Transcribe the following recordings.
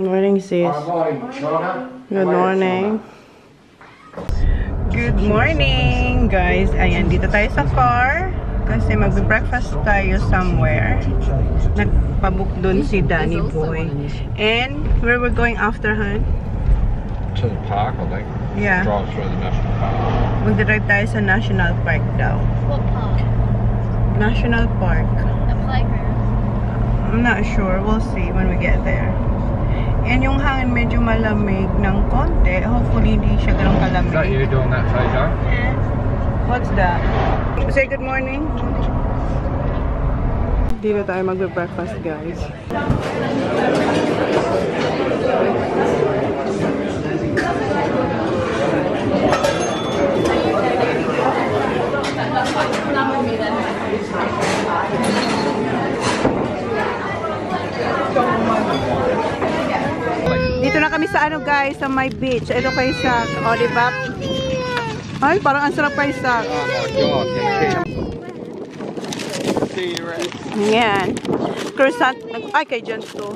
Morning, sis. Good morning. Good morning, guys. Ayan, dito tayo sa car. Kasi mag-breakfast tayo somewhere. Nagpabook dun si Danny Boy. And where we're going after, hun? To the park, I think. Yeah. Drive through the national park. Mag-drive tayo sa National Park daw. What park? National Park. The playground? I'm not sure. We'll see when we get there. And yung hangin medyo malamig ng konti. Hopefully hindi siya ganun kalamig. Is that you doing that, Fajo? Yes. What's that? Say good morning. Dito tayo mag-breakfast, guys. Dito na kami sa ano, guys, sa my beach. Ito kay Sak. O, diba? Ay, parang ang sarap kay Sak. Oh my God. Yan. Croissant. Ay, kay Jan to.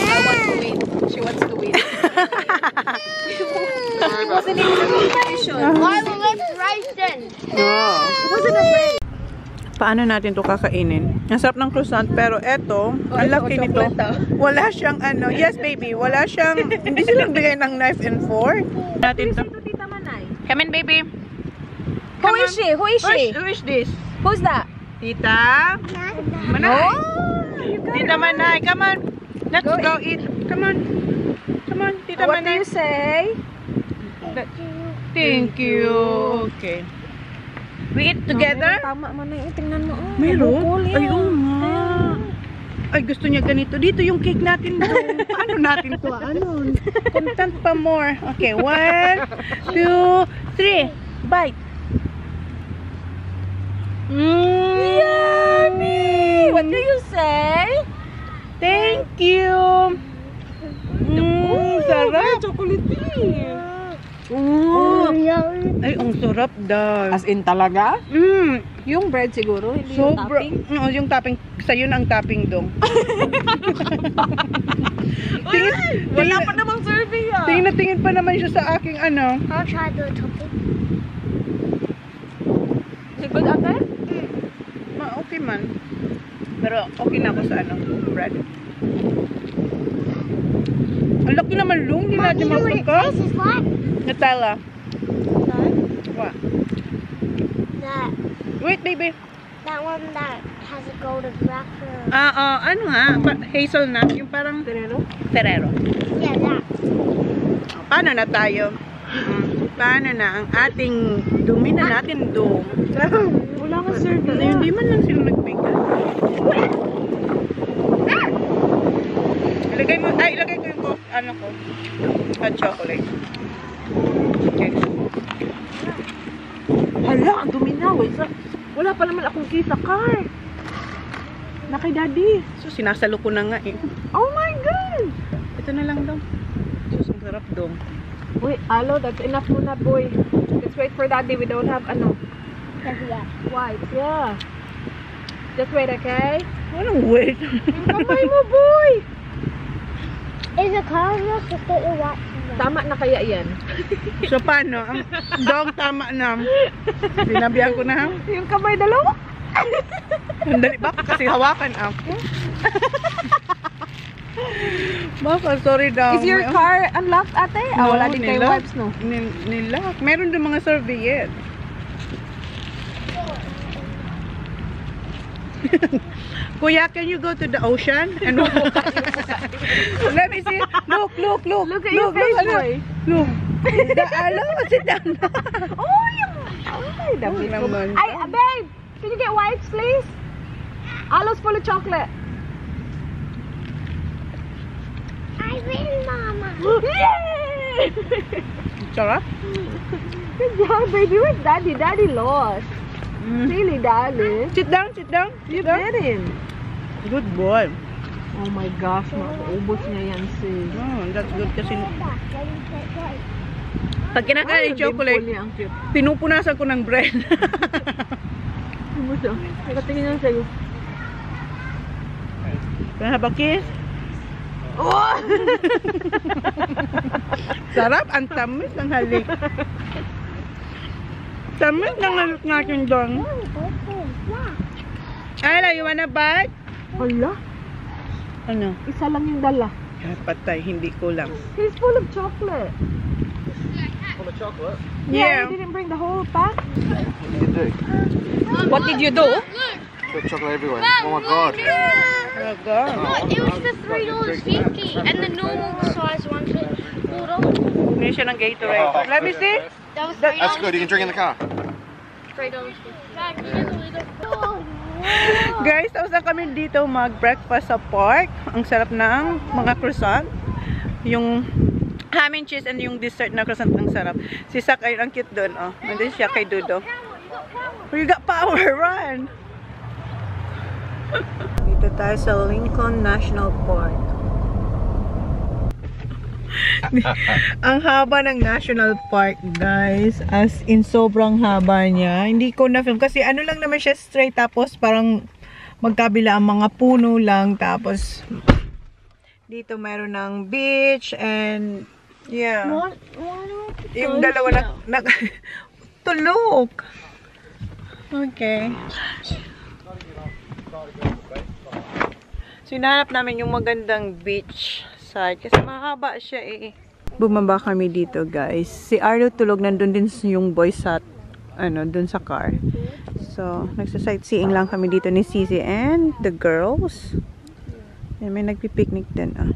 I want to win. She wants to win. It wasn't even a competition. Why we left right then? Oh. It wasn't a race. Paano natin to kakainin? Ang sarap ng croissant, pero eto, ang laki nito. Wala siyang ano. Yes, baby. Wala siyang, hindi silang bigay ng knife and fork. Natin to. Tita Manay. Come in, baby. Who is she? Who is she? Who is this? Who's that? Tita Manay. Tita Manay, come on. Let's go eat. Come on. Come on, Tita What do Manay. you say? Thank you. Okay. We eat together? Tama man na yung tingnan mo. Mayroon? Ayun nga. Ay, gusto niya ganito. Dito yung cake natin doon. Paano natin to? Ano? Content pa more. Okay, 1, 2, 3. Bite. Yummy! What do you say? Thank you. Sarap. Chocolate. Ay, ang sarap daw. As in talaga? Yung bread siguro, hindi yung Sobra. topping. Oo, yung topping. Sa'yo na ang topping dong. Wala pa namang survey ah. Tingin na tingin pa naman siya sa aking ano. I'll try the topping. Is it good, ate? Okay man. Pero okay na ako sa ano, bread. Ang laki naman lung, hindi natin mapagka. This is what? Nutella. No. What? That Wait, baby. that one that has a golden wrapper. Ano nga? Hazelnut, yung parang Ferrero? Ferrero. Yeah, that. Paano na tayo? Paano na ang ating dumi na natin dong? Wala nga survey. Hindi man lang sila nagbigay. Ilagay mo, ilagay ko yung ano ko. Hot chocolate. Okay. Hala, ang dumi na. Wala pa naman akong key sa car. Na kay daddy. So, sinasalo ko na nga eh. Oh my God! Ito na lang daw. Sus, ang sarap dong. Wait, alo, that's enough muna, boy. Let's wait for daddy. We don't have, ano, Yeah. white. Yeah. Just wait, okay? Anong wait? Kamay mo, boy! Is a car enough to get your watch? Tama na kaya yan? So, paano? Ang dong tama na. Sinabihan ko na ha? Yung kamay dalawa? Dali, baka kasi hawakan ako. Baka, sorry daw. Is your car unlocked, ate? No, Wala din kayo nilock. wipes, no? Nilock. Meron din mga serviette. Kuya, can you go to the ocean? And let me see. Look. Look at your face, boy. Look. Sit down. Oh, yung... Ay, dami ko. naman. Ay, babe! Can you get wipes, please? Alo's full of chocolate. I win, Mama. Yay! Sarap? Good job, baby. Where's daddy? Daddy lost. Really, daddy. Sit down. You didn't. Good boy. Oh my gosh, makaubos niya yan, sis. That's good kasi Back, let me take right. pag kinakain yung chocolate, Niya ang cute. pinupunasan ko ng bread. Ano mo siya? Nakatingin lang sa'yo. Can I have a kiss? Oh! Sarap, ang tamis ng halik. Tamis ng halik natin doon. Ayla, you wanna bite? Hala, Ano? isa lang yung dala. Patay, hindi kulang. He's full of chocolate. Full of chocolate? Yeah, Yeah. he didn't bring the whole pack. What did you do? What did you do? Put chocolate everywhere. Oh my god. Oh, God. Look, it was the $3.50 and the normal size one for $4. Hindi siya ng Gatorade. Let me see. That was That's good. You can drink in the car. $3.50. Guys, tapos na kami dito mag-breakfast sa park. Ang sarap ng mga croissant. Yung ham and cheese and yung dessert na croissant ang sarap. Si Sak ay ang cute doon. Oh. Nandun siya kay Dudo. Oh, you got power. Run! Dito tayo sa Lincoln National Park. Ang haba ng National Park, guys. As in, sobrang haba niya. Hindi ko na-film kasi ano lang naman siya straight. Tapos parang magkabila ang mga puno lang. Tapos dito mayroon ng beach and yeah. Yung dalawa na tulog. Okay. So, hinahanap namin yung magandang beach side. Kasi mahaba siya eh. Bumaba kami dito, guys. Si Arlo tulog. Nandun din yung boy sa, dun sa car. So, nagsa-sightseeing lang kami dito ni Sisi and the girls. And may nagpipiknik din, ah.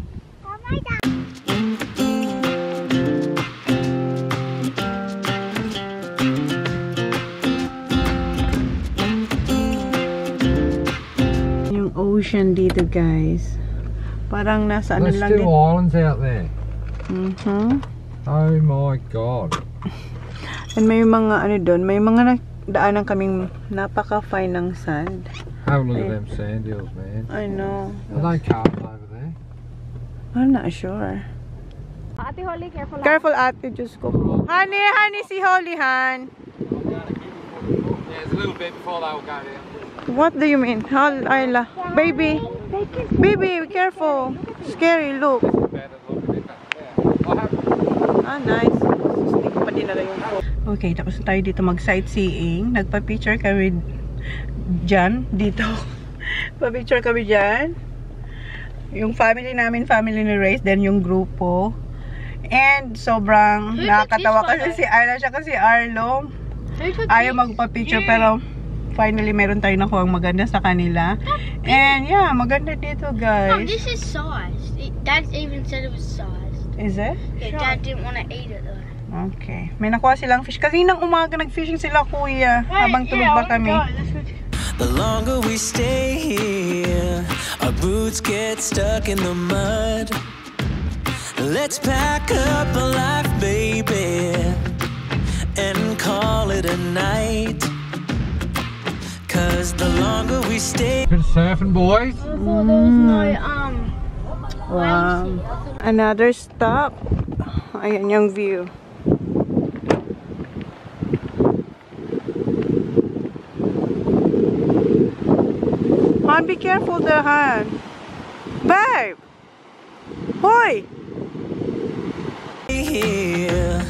Ocean dito, guys. Parang nasa ano There's lang still dito. islands out there. Oh my god. And may mga ano doon, may mga daanan kaming napaka-fine ng sand. Have a look at them sand hills, man. I know. Are they carved over there? I'm not sure. Ate Holly, careful. Careful, ate. Diyos ko. Honey, si Holly, Han. Yeah, it's a little bit before they will go down. What do you mean? Ayla. Baby. Baby, be careful. Scary, look. Ah, nice. Hindi ko pa dinala yung phone. Okay, tapos tayo dito mag-sightseeing. Nagpa-picture kami dyan. Dito. Pa-picture kami dyan. Yung family namin, family ni Race, then yung grupo. And sobrang nakakatawa kasi si Ayla siya kasi Arlo. Ayaw magpa-picture pero finally meron tayo nakuha ang maganda sa kanila. And yeah, maganda dito, guys. Mom, this is sized. Dad even said it was sized. Is it? Yeah, Dad didn't want to eat it though. Okay. May nakuha silang fish. Kaninang umaga nag-fishing sila, kuya. Habang tulog pa kami. The longer we stay here, our boots get stuck in the mud. Let's pack up a life, baby, and call it a night. Cause the longer we stay. Been surfing, boys. I thought there was no Wow. Another stop. Ayan yung view. Han, be careful there, Han. Babe! Hoy! Here,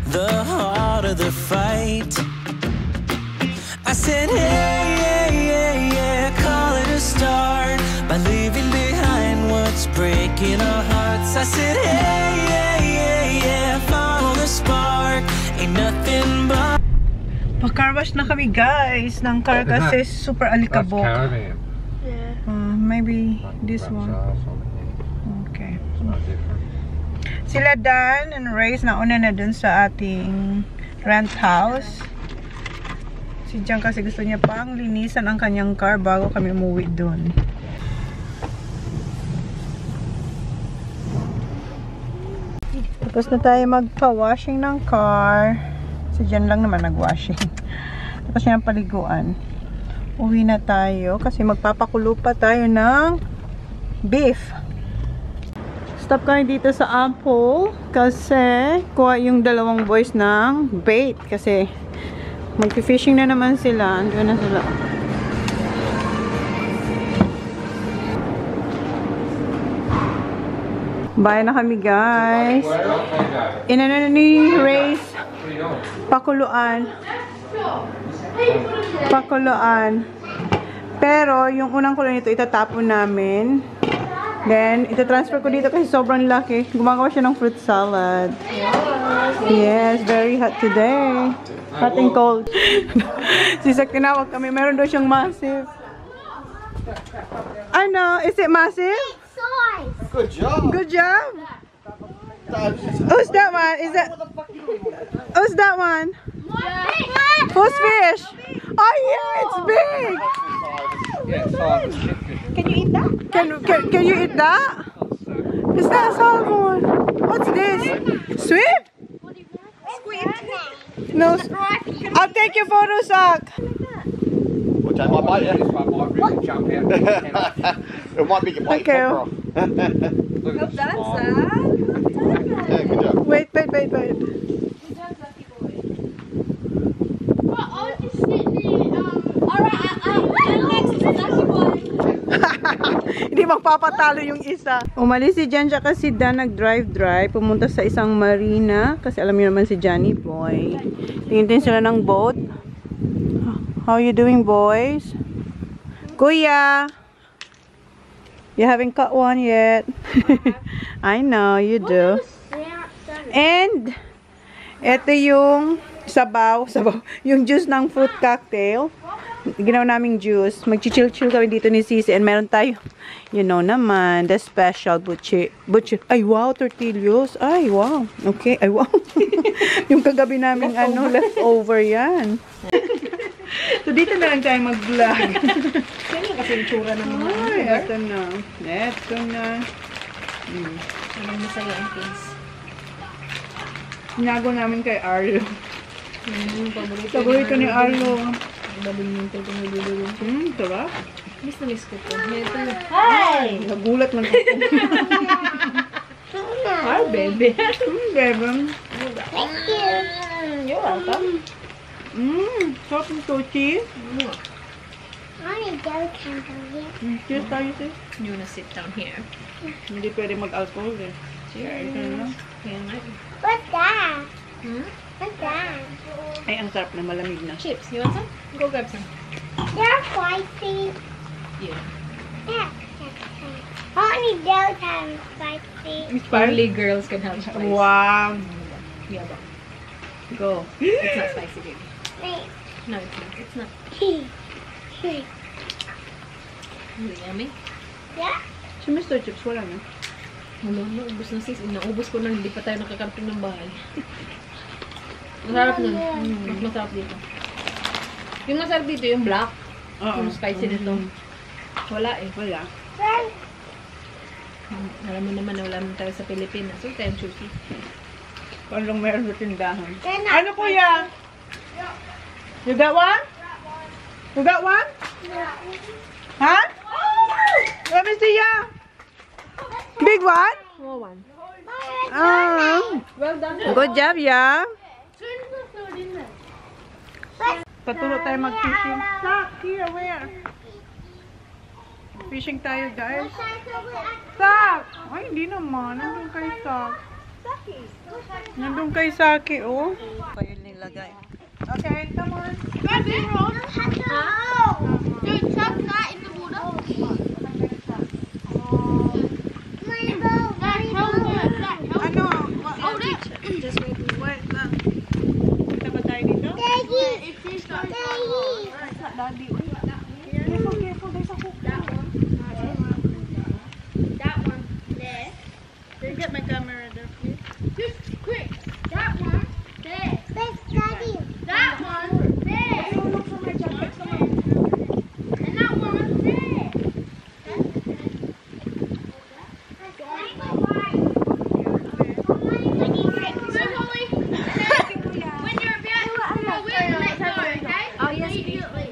the harder the fight. I said, hey, yeah, yeah, call it a start by leaving behind what's breaking our hearts. I said, hey, yeah, yeah, yeah, follow the spark, ain't nothing but. Pa-car wash na kami, guys. Ng car kasi super That's alikabok. caravan. Maybe this Wraps one. ass on it, Okay. yeah. It's no different. Sila Dan and Race nauna na dun sa ating rent house. Si Jan kasi gusto niya pang linisan ang kanyang car bago kami umuwi dun. Tapos na tayo magpa-washing ng car. Si Jan lang naman nag-washing. Tapos niya ang paliguan. Uwi na tayo kasi magpapakulo pa tayo ng beef. Stop kami dito sa Ample kasi kuha yung dalawang boys ng bait kasi mag-fishing na naman sila. Andun na sila. Bye na kami, guys. Inano ni Race? Pakuluan. Pakuluan. Pero, yung unang kulo nito, itatapon namin. Then, itatransfer ko dito kasi sobrang laki. Gumagawa siya ng fruit salad. Yes, very hot today. Hot and cold. Si Zach tinawag kami. Meron daw siyang massive. Ano? Is it massive? Good job. Good job. Who's that one? Is that? Who's that one? Who's fish? Oh yeah, it's big. Can you eat that? Can you eat that? Is that salmon? What's this? Squid? No. I'll take your photo, Zach. Which I might bite, yeah. It might be complete Okay. pepper. Well done, Zach. Yeah, good job. Wait. Hindi magpapatalo yung isa. Umalis si Jan siya kasi Dan nag-drive. Pumunta sa isang marina. Kasi alam niyo naman si Johnny Boy. Tingin sila ng boat. How you doing, boys? Kuya! You haven't caught one yet. I know, you do. And, ito yung sabaw. Yung juice ng fruit cocktail. Ginawa naming juice. Mag-chill-chill kami dito ni Sisi. And meron tayo, you know naman, the special butchi. Ay, wow, tortillos. Ay, wow. Okay, ay, wow. Yung kagabi namin, leftover yan. So, dito na lang tayo mag-vlog. Kaya kasi yung tsura ng mga. Ay, ito na. Ito na. Anong masaya ang kids? Sinago namin kay Arlo. Paborito ni Arlo. Badminton kung nilululo. Sarap. Miss na miss ko to. Ito. Nagulat man ako. Hi, baby. Bebe. You're welcome. Sarap ng tochi. Cheers tayo, sis. You wanna sit down here? Hindi pwede mag-alcohol eh. Cheers. Ito na. Kaya nga. What's that? Hmm? What's that? Ay, ang sarap na, malamig na. Chips. You want some? Go grab some. They're spicy. Yeah. Yeah. Only those have spicy. Only girls can have spice. Wow. Yeah, but Go. it's not spicy, baby. Wait. No, it's not. It's not. Yeah. Is it yummy? Si Mr. Chips, wala na. Wala na, ubos na sis. Inaubos ko na, hindi pa tayo nakakarating ng bahay. Masarap nun. Mas masarap dito. Yung masarap dito, yung black. Yung spicy nito. Wala eh. Wala. Alam mo naman na wala naman tayo sa Pilipinas. So, tayo sushi. Kung lang meron sa tindahan. They're Ano not kuya? You got one? You got one? Huh? Let me see ya. Big one? Small one. Well done. Good job, ya. Patulog tayo mag-fishing. Stop here, where? Fishing tayo, guys. Stop! Ay, hindi naman. Nandun kay Sak. Nandun kay Saki, oh. Pa yun nilagay. Okay, come on. Dude, chuck that in the water. Ano? Hold it. Just wait. Punta ba tayo dito? Daddy. Daddy. Careful, there's a hook. That one there. Can you get my camera there, please? Just quick. That one there. That's Daddy. That one there. And that one there. So, Holly, when you're about to go in, let go, okay? Oh, yes, Immediately.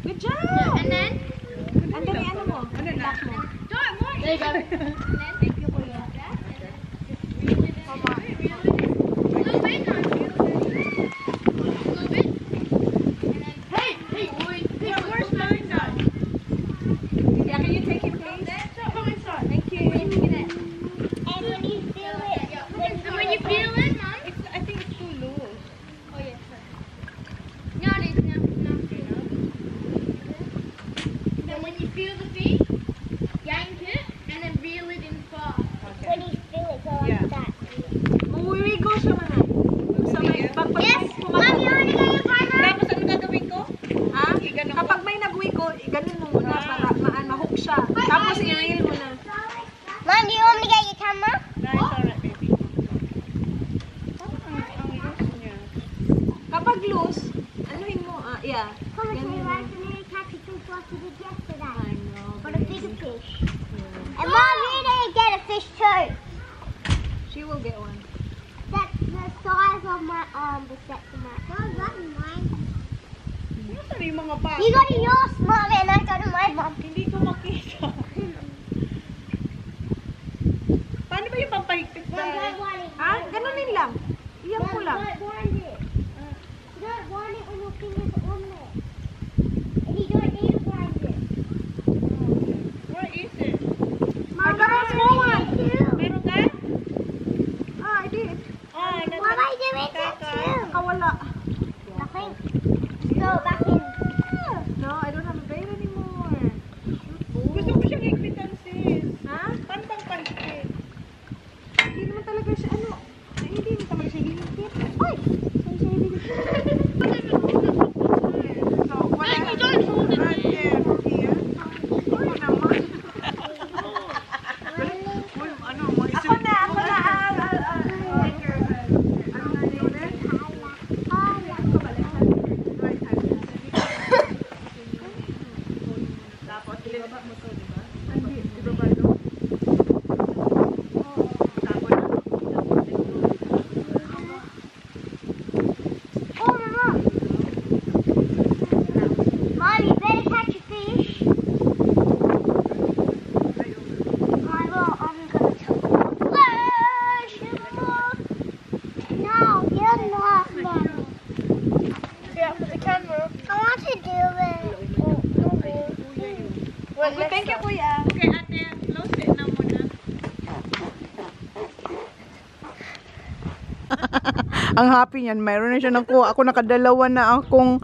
Good job! And then, Ano mo? Ano na? don't worry. There you go. And then, thank you, Kuya. Mama? No, it's alright, baby. Ang loose niya. Kapag loose, anuhin mo, yeah. Come on, Taylor. I'm going to catch a fish like you did yesterday. I know. But a bigger fish. And Mom, you need to get a fish too. She will get one. That's the size of my arm, the set of my arm. That's mine. Nasaan yung mga bata? You go to yours, Mom, and I go to my mom. Hindi ko makita. Paano ba yung pampahigpit ba? Ah, ganunin lang. Iyan mo lang. Don't wind it. You don't wind it when your fingers are on there. And you don't need to wind it. Where is it? I got a small one too. Meron ka? Ah, I did. Ah, Why am I doing that too? Nakawala. Nothing. Go back in. No, I don't have a veil anymore. Gusto ko siyang higpitan, sis. Ha? Paano bang pahigpit? Hindi naman talaga siya, ano? Ay, hindi naman talaga siya hihigpit. Ay! So, wala na. Right there. Here. Ako naman. Uy, ano, mga Ako na! Ano na yun ulit? Tapos, ilibaba mo to, diba? Hindi, ibaba ito. Tapos, Oh, Mom. Mom, you better catch a fish. I will. I'm gonna tell No, you're not, Mom. Yeah, for the camera. I want to do it. Okay, thank you, Kuya. okay, ate, close it na muna. Ang happy niyan, mayroon na siya nakuha. Ako nakadalawa na akong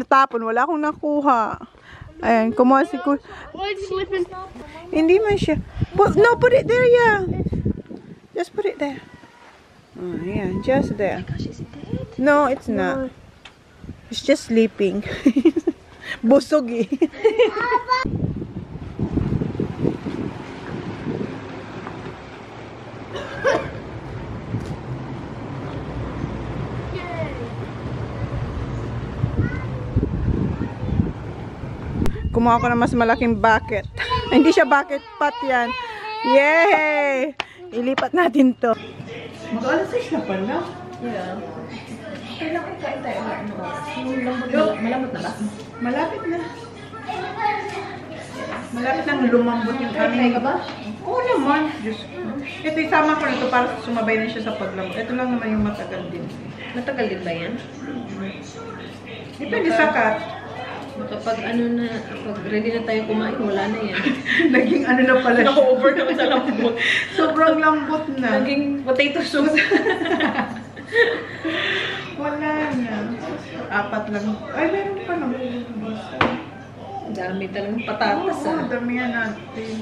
tapon. Wala akong nakuha. Ayan, kumuha si Kuya. Hindi man siya. No, put it there, yeah. Just put it there. Oh, yeah, just there. No, it's not. It's just sleeping. Busog eh. Kumuha ko ng mas malaking bucket. Hindi siya bucket, pot yan. Yay! Ilipat natin to. Mag-alas 6 na pala. Yeah. Kailangan kain tayo. Malamot na ba? Malapit na. Malapit nang lumambot yung Kaya ka ba? Oo naman. Diyos ko. Ito, isama ko na ito para sumabay na siya sa paglambot. Ito lang naman yung matagal din. Matagal din ba yan? Depende sa cut. Kapag ano na, pag ready na tayo kumain, wala na yan. Naging ano na pala siya. Na-over naman sa lambot. Sobrang lambot na. Naging potato soup. Wala na. 4 lang. Ay, meron pa naman. Dami talagang patatas Oo, ah. damihan natin.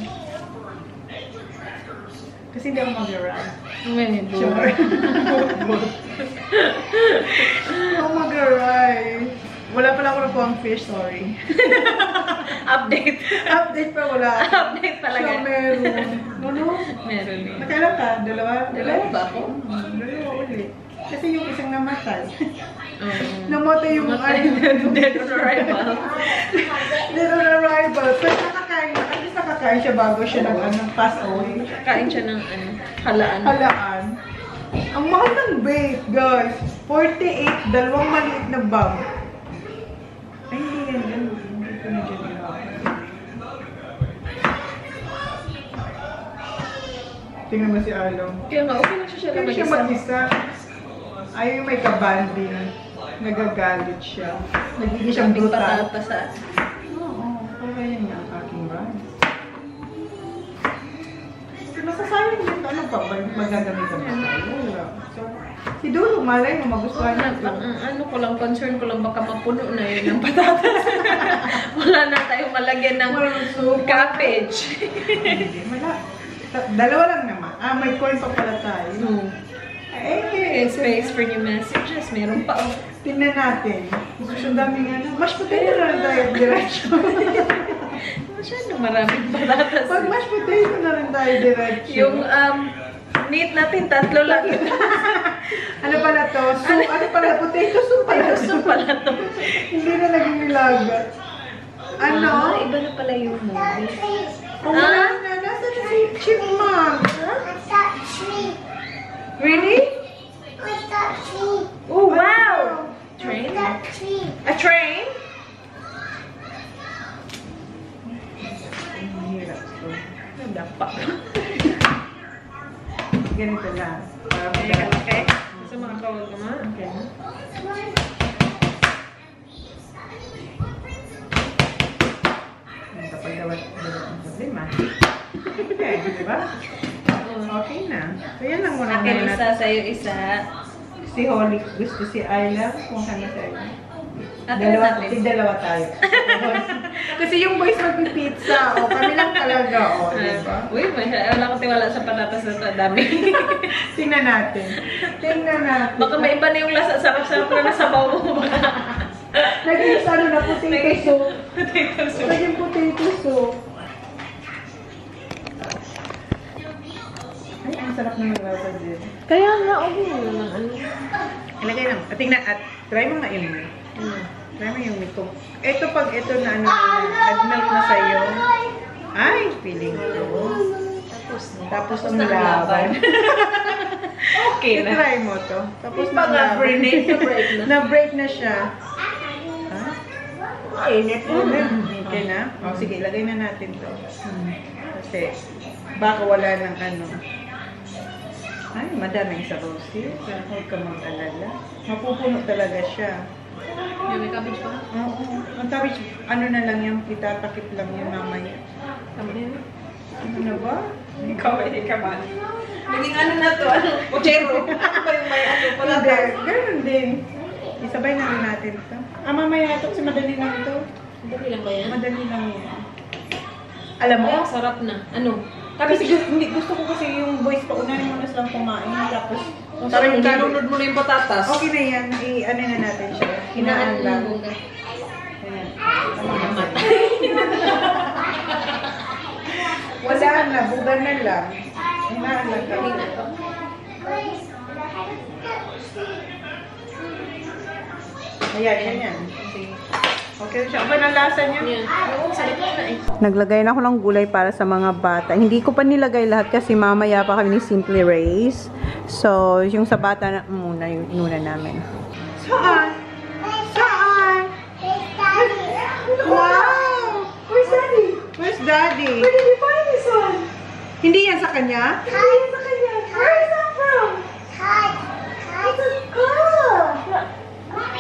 Kasi hindi ako mag-run. Medyo. Sure. Oh, mag-run. Wala pala ako nakuha ang fish, sorry. Update. Update pa wala. Update talaga. So, meron. No? Meron eh. Nakailan ka? Dalawa? Dalawa ba ako? Dalawa ulit. Kasi yung isang namatay. Namatay yung Dead on arrival. Dead on arrival. Pero nakakain na. At least nakakain siya bago siya pass away. Kain siya ng halaan. Halaan. Ang mahal ng bait, guys. 48, dalawang maliit na bag. Ay, hindi yan. Hindi ko na dyan ilapan. Tingnan mo si Along. Kaya nga, okay lang siya Kaya siya mag-isa. Ayaw yung may kabanding. Nagagalit siya. Nagiging siyang brutal. Patatas ah. Oo, kaya yan nga ang aking rice. Masasayang din. Ano pa ba? Magagamit ka ba? Wala. So, si Dulo, malay mo, magustuhan niya ito. Ano ko lang, concern ko lang, baka mapuno na yun ng patatas. Wala na tayong malagyan ng cabbage. Hindi, wala. Dalawa lang naman. Ah, may corn pa pala tayo. Eh, space for new messages. Meron pa oh. Tingnan natin. Gusto siyang daming ano. Mash potato na tayo diretso. Masyado maraming patatas. Pag mashed potato na rin tayo diretso. Yung meat natin, 3 lang. Ano pala to? Soup? Ano pala? Potato soup pala. Soup pala to. Hindi na naging nilaga. Ano? Iba na pala yung movie. Oh, wala na. Nasa na si Chipmunk? What's that tree? Really? What's that tree? Oh, wow! Train? What's that tree? A train? Mahirap to. Nadapa. Ganito lang. Para Okay, madami. okay. So, makakawag ka ma? Okay. Kapag dawat ang problema. Okay, di ba? Okay na. So, yan lang muna Akin muna. isa, sa'yo isa. Si Holly, gusto si Ayla. Kung kami sa Ayla. Atin natin. Dalawa tayo. Kasi yung boys magpipizza. O, kami lang talaga. O, di ba? Uy, wala akong tiwala sa patatas na dami. Tingnan natin. Tingnan natin. Baka may iba na yung lasa. Sarap-sarap na nasabaw mo baka. Naging ano na potato soup. Potato soup. Naging potato soup. Ay, ang sarap na maglasa din. Kaya nga, okay naman. Ano? Ilagay lang. At tingnan, at try mo nga yun. Try mo yung milk. Ito pag ito na ano, nag-melt na sa'yo. Ay, feeling ko. Tapos ang laban. Okay na. I-try mo to. Tapos Di ba nga, laban. na-break na? Na-break na siya. Ha? Init Okay na? O, sige, ilagay na natin to. Kasi, baka wala ng ano. Ay, madaming sa roses. Huwag ka mag-alala. Mapupuno talaga siya. May cabbage pa? Oo. Ang cabbage, ano na lang yan, itatakip lang yan mamaya. Tama na yun. Ano na ba? Ikaw ay ikaman. Naging ano na to? Ano? Pochero. Ano ba yung may ano? Hindi, ganun din. Isabay na rin natin ito. Mamaya ito kasi madali lang ito. Dali lang ba yan? Madali lang yan. Alam mo? Ay, sarap na. Ano? Kasi hindi gusto ko kasi yung boys pa unahin mo na silang kumain. Tapos, Parang nilunod mo na yung patatas. okay na yan. I-ano na natin siya. Hinaan lang. Ayan. Wala na. Bugan na lang. Hinaan lang kami. Ayan, yan. Okay siya. Okay na lasa niya? Oo, sarap na eh. Naglagay na ako ng gulay para sa mga bata. Hindi ko pa nilagay lahat kasi mamaya pa kami ni Simply Race. So, yung sa bata na muna, yung inuna namin. Saan? Saan? Wow! Where's Daddy? Where's Daddy? Where did you find this one? Hindi yan sa kanya? Hindi yan sa kanya. Where is that from?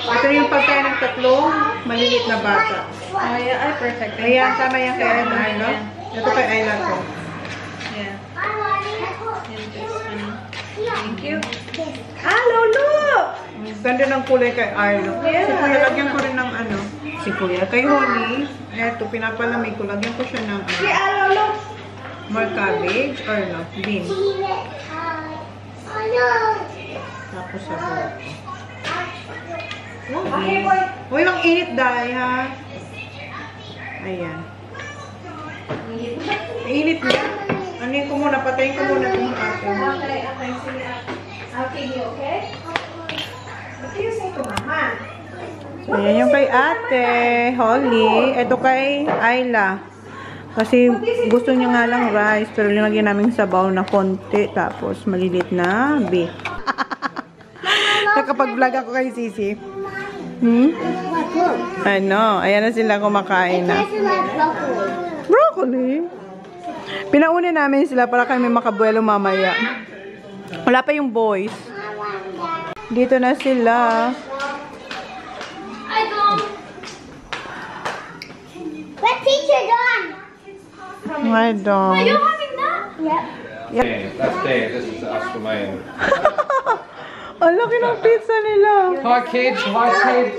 Ito yung pagkain ng tatlong maliliit na bata. Ay, perfect. Ayan, tama yan kay Ayla. Ito kay Ayla ko. Yeah. Thank you. Ah, Lolo! Ganda ng kulay kay Ayla. Yeah. Si Kuya, lagyan ko rin ng ano. Si Kuya, kay Honey. Eto, pinapalamig ko. Lagyan ko siya ng ano. More cabbage or no? Bean. Tapos sa Uy, ang init dahil ha. Ayan. Init niya. Anin ko muna, patayin ko muna itong akin. Okay, sige. I'll feed you, okay? What do you say to Mama? So, yan yung kay Ate Holly. Ito kay Ayla. Kasi gusto niya nga lang rice, pero linagyan namin sabaw na konti. Tapos, malilit na beef. Nakapag-vlog ako kay Sisi. Ano, ayan na sila kumakain na. Broccoli. Pinauna namin sila para kami makabuelo mamaya. Wala pa yung boys. Dito na sila. What teacher done? I don't. You having that? Yep. Yep. That's Dave. This is us for mine. Ang laki ng pizza nila. Hi kids. Hi kids.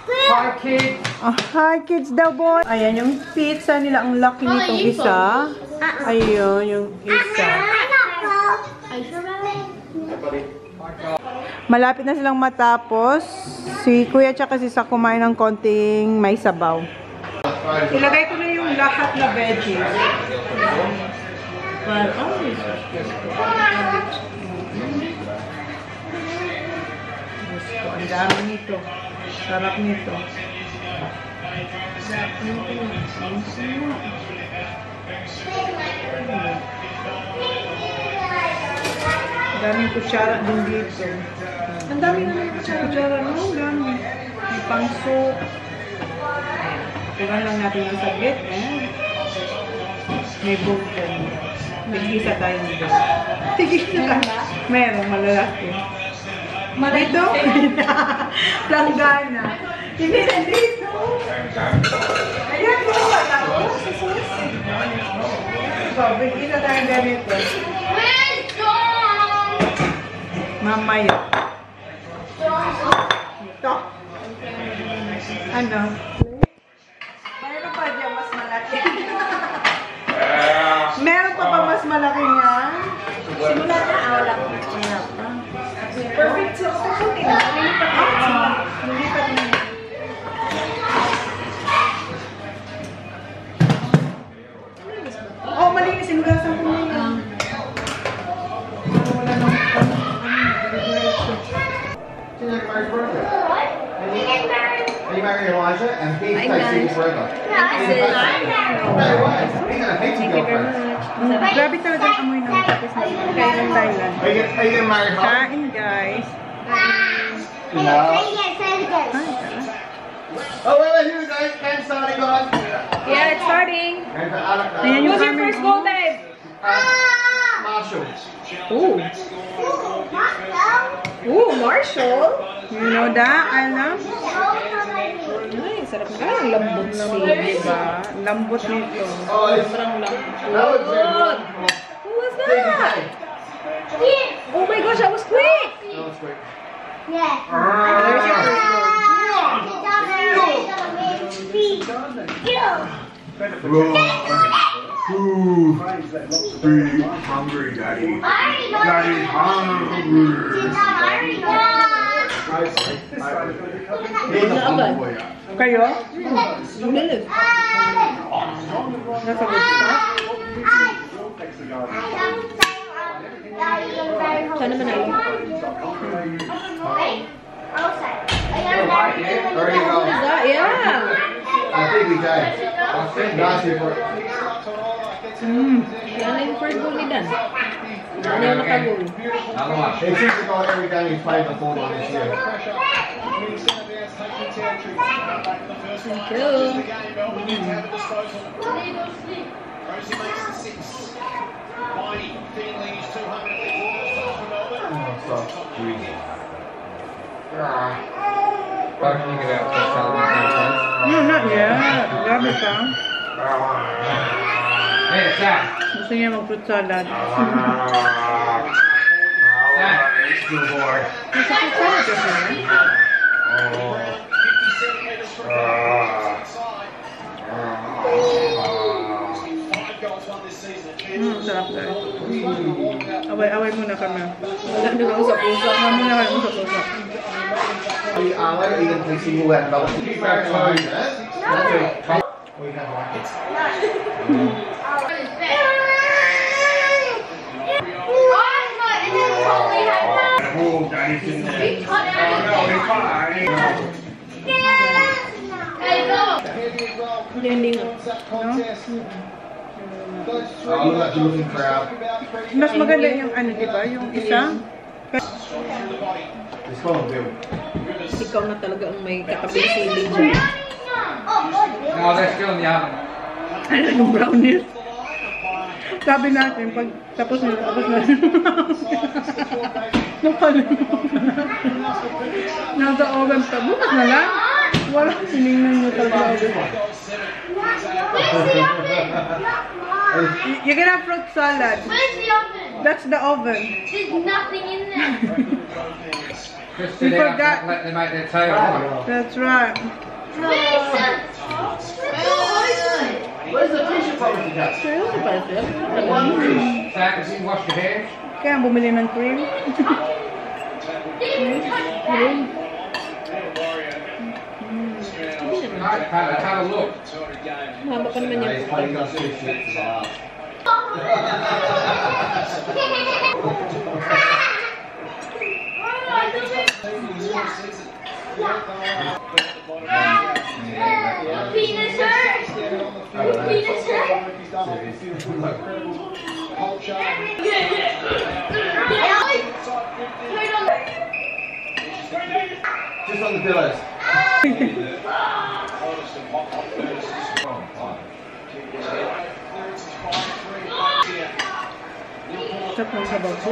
Hi kids. Hi kids daw boy. Ayan yung pizza nila. Ang laki nitong isa. Ayun yung isa. Malapit na silang matapos. Si Kuya tsaka si Sa kumain ng konting may sabaw. Ilagay ko na yung lahat na veggies. Well, gusto, ang dami nito. Sarap nito. Ang daming kutsara din dito. Ang dami na ng kutsara, no? Ang dami. May pang-soup. Tugan lang natin yung saglit, eh. May bungkong. Tigisa tayo nito. Tigisa tayo. Meron, malalaki. Dito? Planggana. Hindi na dito. Ayan, kung wala ko. So, tigisa tayo ganito. Mamaya. Ito. Ano? Meron pa dyan mas malaki. Meron pa ba mas malaki niya? Simula na, wala pa. Perfect. So, hindi pa din. Oh, malinis. Inugasan ko na. Wala nang Are you marrying Elijah? And he's staying forever. He's gonna hate you, girlfriend. Grabe talaga ang amoy ng tapos na kain ng Thailand. Are you gonna marry her? Kain, guys. No. Oh, wait, here we go. Time starting on. Yeah, it's starting. And for Alec, Ayan yung Who's your aming- first goal, babe? Marshall. Ooh, Marshall. You know that? Alam? Ay, sarap na. Ang lambot na Diba? Lambot nito. Oh, it's Sobrang lambot. that was Who was that? Oh my gosh, that was quick. That was quick. Yeah. There's your first goal. Ooh, be hungry, Daddy. Daddy's hungry. Here's a bun for you. Kayo? Nasa good spot? Sana manalo. There you go. Yeah. I think we did. Nice report. Yan yung first goal ni Dan. Ano yung nakagol? He seems to go every game he's played before this year. Thank you. No, not yet. Grabe pa. Hey, Sam. Gusto niya mag-fruit salad. Sam. Good boy. Nasa fruit salad kasi. Sarap tayo. Away-away muna kami. Wala na ako sa puso. Wala muna kayo sa puso. I like eating PC who had about 2 facts on it. That's it. We have rockets. Oh, Daddy's in there. Hindi nga. Oh, look at the looking crowd. Mas maganda yung ano, di ba? Yung isa. It's going to build. Ikaw na talaga ang may kakabing siling dyan. No, they're still in the oven. Ano yung brownies? Sabi natin, pag tapos na. Nasa oven pa. Bukas na lang. Wala. Siningnan nyo talaga oven. You can have fruit salad. Where's the oven? That's the oven. There's nothing in there. Just We sit down forgot. and let them make their table. That's right. Where's the tissue paper cup? Seryoso pa siya? Sam, can you wash your hands? Kaya bumili ng cream. No, have a look. Mahaba pa naman He's yung playing those two shits as just on the pillows. Sarap ng sabaw ko.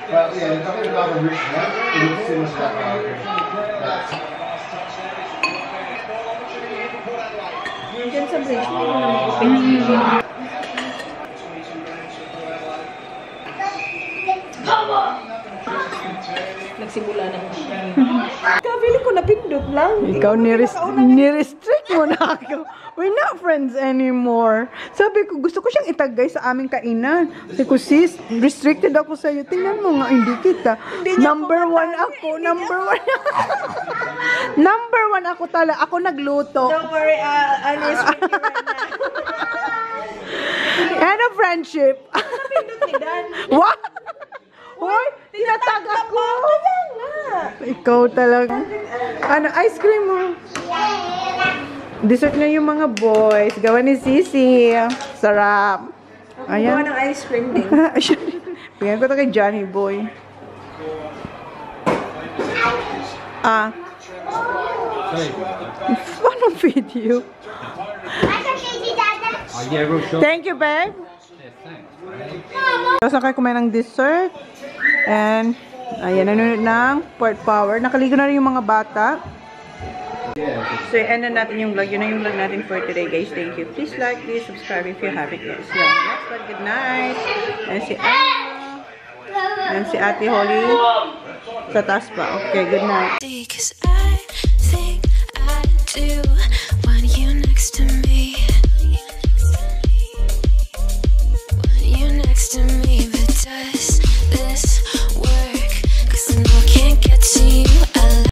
But yeah, there's nothing about the rich one. It looks similar to that. Diyan sa bridge, hindi mo na mag-open. Nagsimula na ako. Kabili ko, napindot lang. Ikaw ni-restrict mo na ako. We're not friends anymore. Sabi ko, gusto ko siyang itagay sa aming kainan. Sabi ko, sis, restricted ako sa'yo. Tingnan mo nga, hindi kita. Number one ako. Number one. Number one ako talaga. Ako nagluto. Don't worry, I'll is with you right now. And a friendship. Napindot ni Dan. What? Hoy, tinatag ako. Kaya nga. Ikaw talaga. Ano, ice cream mo? Dessert na yung mga boys. Gawa ni Sisi. Sarap. Gawa Ayan. ng ice cream din. Bigyan ko to kay Johnny Boy. Ah. Anong video? Yeah, real short. Thank you, babe. Tapos na kayo kumain ng dessert. And, ayan, nanonood ng Port Power. Nakaligo na rin yung mga bata. So, end na natin yung vlog. Yun na yung vlog natin for today, guys. Thank you. Please like, please subscribe if you haven't yet. So, next one, good night. And si Anna. And si Ate Holly. Sa taas pa. Okay, good night. Cause I think I do